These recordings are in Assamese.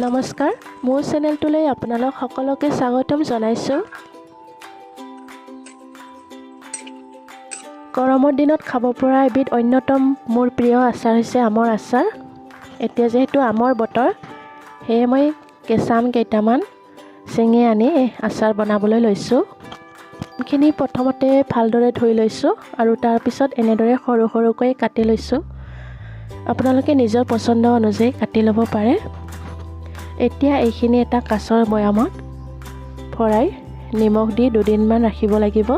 নমস্কাৰ, মোৰ চেনেলটোলৈ আপোনালোক সকলোকে স্বাগতম জনাইছোঁ। গৰমৰ দিনত খাব পৰা এবিধ অন্যতম মোৰ প্ৰিয় আচাৰ হৈছে আমৰ আচাৰ। এতিয়া যেহেতু আমৰ বতৰ, সেয়ে মই কেঁচা আম কেইটামান ছিঙি আনি আচাৰ বনাবলৈ লৈছোঁ। আমখিনি প্ৰথমতে ভালদৰে ধুই লৈছোঁ আৰু তাৰপিছত এনেদৰে সৰু সৰুকৈ কাটি লৈছোঁ। আপোনালোকে নিজৰ পচন্দ অনুযায়ী কাটি ল'ব পাৰে। এতিয়া এইখিনি এটা কাঁচৰ বৈয়ামত ভৰাই নিমখ দি 2 দিনমান ৰাখিব লাগিব।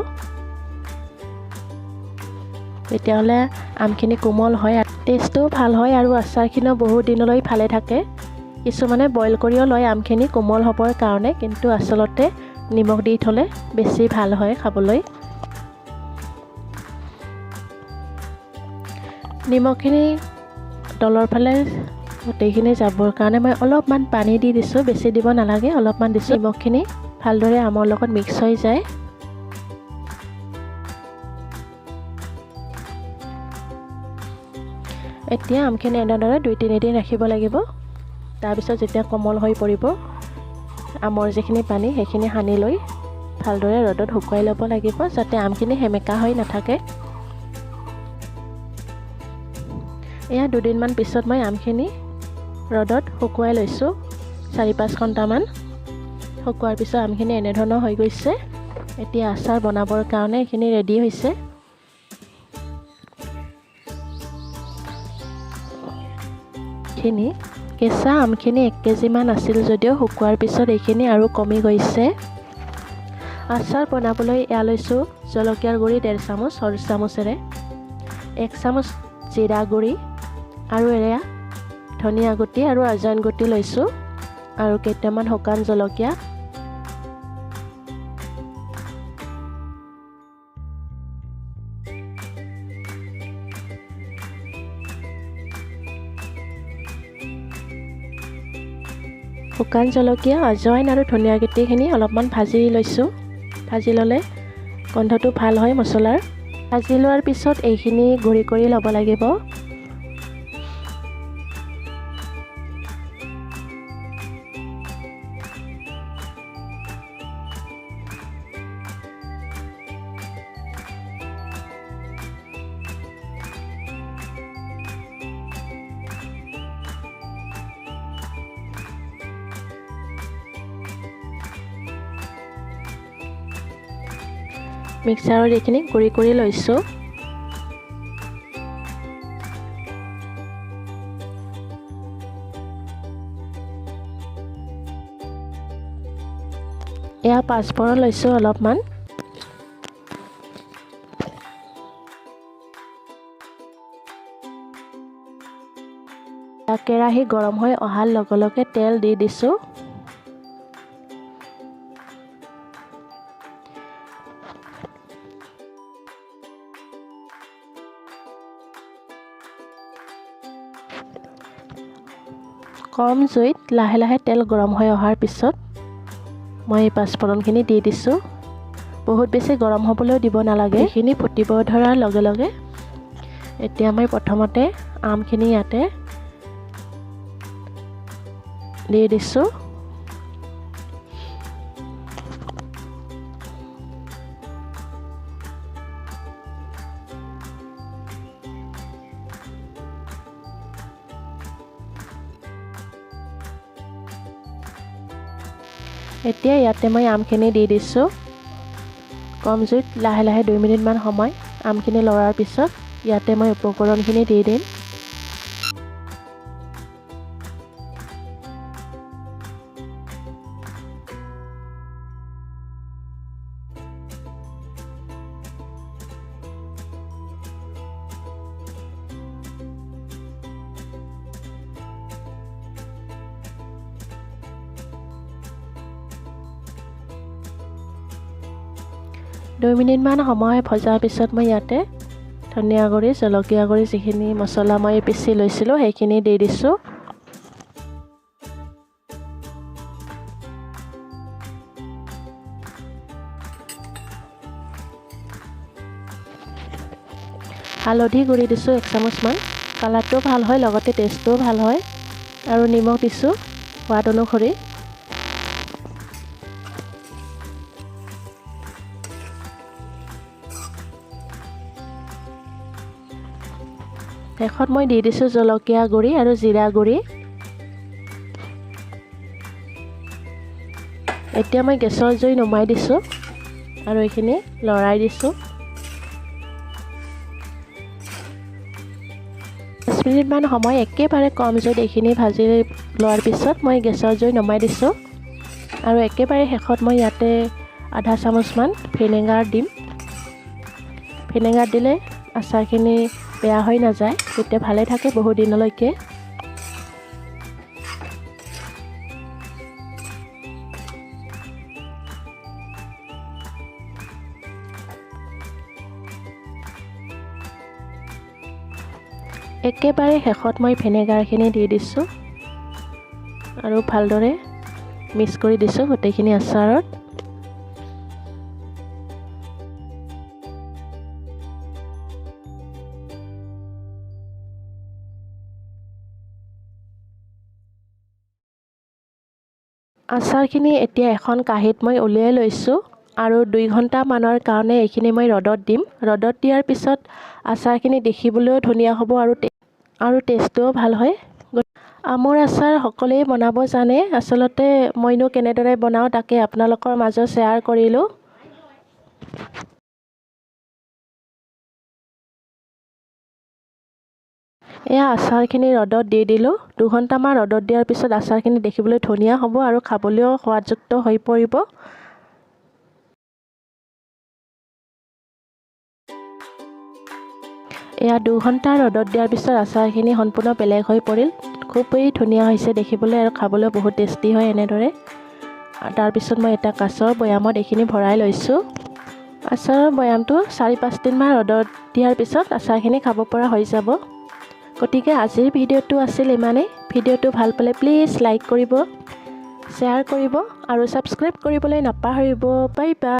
তেতিয়াহ'লে আমখিনি কোমল হয়, টেষ্টটোও ভাল হয় আৰু আচাৰখিনিও বহু দিনলৈ ভালে থাকে। কিছুমানে বইল কৰিও লয় আমখিনি কোমল হ'বৰ কাৰণে, কিন্তু আচলতে নিমখ দি থ'লে বেছি ভাল হয় খাবলৈ। নিমখখিনি তলৰ ফালে গোটেইখিনি যাবৰ কাৰণে মই অলপমান পানী দি দিছোঁ, বেছি দিব নালাগে, অলপমান দিছোঁ। নিমখখিনি ভালদৰে আমৰ লগত মিক্স হৈ যায়। এতিয়া আমখিনি এনেদৰে 2-3 দিন ৰাখিব লাগিব। তাৰপিছত যেতিয়া কোমল হৈ পৰিব, আমৰ যিখিনি পানী সেইখিনি সানি লৈ ভালদৰে ৰ'দত শুকুৱাই ল'ব লাগিব, যাতে আমখিনি সেমেকা হৈ নাথাকে। এয়া 2 দিনমান পিছত মই আমখিনি ৰ'দত শুকুৱাই লৈছোঁ, 4-5 ঘণ্টামান। শুকুৱাৰ পিছত আমখিনি এনেধৰণৰ হৈ গৈছে। এতিয়া আচাৰ বনাবৰ কাৰণে এইখিনি ৰেডি হৈছে। কেঁচা আমখিনি 1 কেজিমান আছিল যদিও শুকুৱাৰ পিছত এইখিনি আৰু কমি গৈছে। আচাৰ বনাবলৈ এয়া লৈছোঁ জলকীয়াৰ গুড়ি 1.5 চামুচ সৰু চামুচেৰে, 1 চামুচ জিৰা গুড়ি আৰু এয়া ধনিয়া গুটি আৰু আজৱাইন গুটি লৈছোঁ আৰু কেইটামান শুকান জলকীয়া। শুকান জলকীয়া, আজৱাইন আৰু ধনিয়া গুটিখিনি অলপমান ভাজি লৈছোঁ। ভাজি ল'লে গোন্ধটো ভাল হয় মছলাৰ। ভাজি লোৱাৰ পিছত এইখিনি গুড়ি কৰি ল'ব লাগিব। মিক্সাৰত এইখিনি গুড়ি কৰি লৈছোঁ। এয়া পাঁচফোৰণ লৈছোঁ অলপমান। কেৰাহী গৰম হৈ অহাৰ লগে লগে তেল দি দিছোঁ। কম জুইত লাহে লাহে তেল গৰম হৈ অহাৰ পিছত মই পাঁচফোৰণখিনি দি দিছোঁ। বহুত বেছি গৰম হ'বলৈও দিব নালাগে। এইখিনি ফুটিব ধৰাৰ লগে লগে এতিয়া মই প্ৰথমতে আমখিনি ইয়াতে দি দিছোঁ। এতিয়া ইয়াতে মই আমখিনি দি দিছোঁ। কম জুইত লাহে লাহে 2 মিনিটমান সময় আমখিনি লৰাৰ পিছত ইয়াতে মই উপকৰণখিনি দি দিম। দুই মিনিটমান সময় ভজাৰ পিছত মই ইয়াতে ধনিয়া গুড়ি, জলকীয়া গুড়ি, যিখিনি মছলা মই পিচি লৈছিলোঁ সেইখিনি দি দিছোঁ। হালধি গুড়ি দিছোঁ 1 চামুচমান, কালাৰটো ভাল হয়, লগতে টেষ্টটোও ভাল হয়। আৰু নিমখ দিছোঁ সোৱাদ অনুসৰি। শেষত মই দি দিছোঁ জলকীয়া গুড়ি আৰু জিৰা গুড়ি। এতিয়া মই গেছৰ জুই নুমাই দিছোঁ আৰু এইখিনি লৰাই দিছোঁ। 5 মিনিটমান সময় একেবাৰে কম জুইত এইখিনি ভাজি লোৱাৰ পিছত মই গেছৰ জুই নমাই দিছোঁ আৰু একেবাৰে শেষত মই ইয়াতে আধা চামুচমান ভিনেগাৰ দিম। ভিনেগাৰ দিলে আচাৰখিনি বেয়া হৈ নাযায়, তেতিয়া ভালে থাকে বহু দিনলৈকে। একেবাৰে শেষত মই ভিনেগাৰখিনি দি দিছোঁ আৰু ভালদৰে মিক্স কৰি দিছোঁ গোটেইখিনি আচাৰত। আচাৰখিনি এতিয়া এখন কাঁহীত মই উলিয়াই লৈছোঁ আৰু 2 ঘণ্টামানৰ কাৰণে এইখিনি মই ৰ'দত দিম। ৰ'দত দিয়াৰ পিছত আচাৰখিনি দেখিবলৈও ধুনীয়া হ'ব আৰু টেষ্টটোও ভাল হয়। আমৰ আচাৰ সকলোৱে বনাব জানে, আচলতে মইনো কেনেদৰে বনাওঁ তাকে আপোনালোকৰ মাজত শ্বেয়াৰ কৰিলোঁ। এয়া আচাৰখিনি ৰ'দত দি দিলোঁ। 2 ঘণ্টামান ৰ'দত দিয়াৰ পিছত আচাৰখিনি দেখিবলৈ ধুনীয়া হ'ব আৰু খাবলৈও সোৱাদযুক্ত হৈ পৰিব। এয়া 2 ঘণ্টা ৰ'দত দিয়াৰ পিছত আচাৰখিনি সম্পূৰ্ণ বেলেগ হৈ পৰিল। খুবেই ধুনীয়া হৈছে দেখিবলৈ আৰু খাবলৈ বহুত টেষ্টি হয় এনেদৰে। তাৰপিছত মই এটা কাঁচৰ বৈয়ামত এইখিনি ভৰাই লৈছোঁ। আচাৰৰ বৈয়ামটো 4-5 দিনমান ৰ'দত দিয়াৰ পিছত আচাৰখিনি খাব পৰা হৈ যাব। গতিকে আজিৰ ভিডিঅ'টো আছিল ইমানেই। ভিডিঅ'টো ভাল পালে প্লিজ লাইক কৰিব, শ্বেয়াৰ কৰিব আৰু ছাবস্ক্ৰাইব কৰিবলৈ নাপাহৰিব। Bye bye.